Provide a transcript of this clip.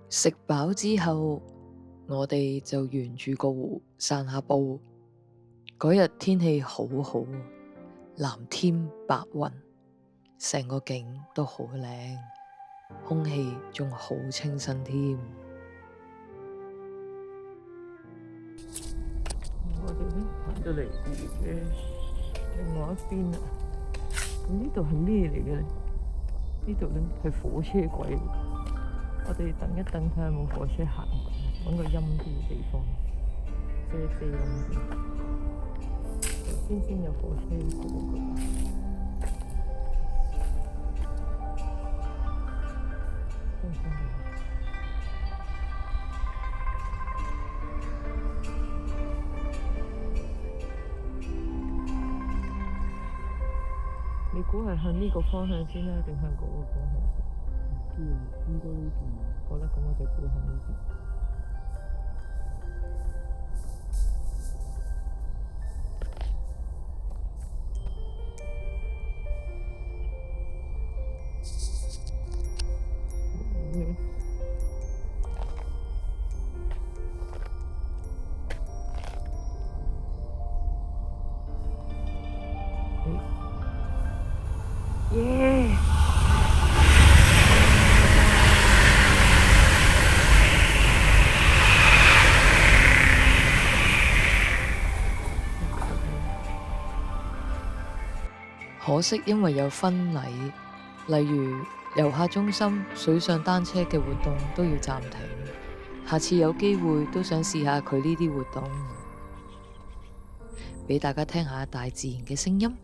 食飽之後，我哋就沿住個湖散下步。嗰日天氣好好，藍天白雲，成個景都好靚，空氣仲好清新添。我哋呢行到嚟湖嘅另外一邊啦。咁呢度係咩嚟嘅咧？呢度咧係火車軌。我哋等一等，睇下有冇火車行，揾個陰啲嘅地方遮遮陰啲。頭先有火車過㗎。你估係向呢個方向先啦，定向嗰個方向？唔知啊，應該呢邊。好啦，咁我哋估向呢邊。耶！可惜因為有婚禮，例如遊客中心、水上單車嘅活動都要暫停。下次有機會都想試下佢呢啲活動，俾大家聽下大自然嘅聲音。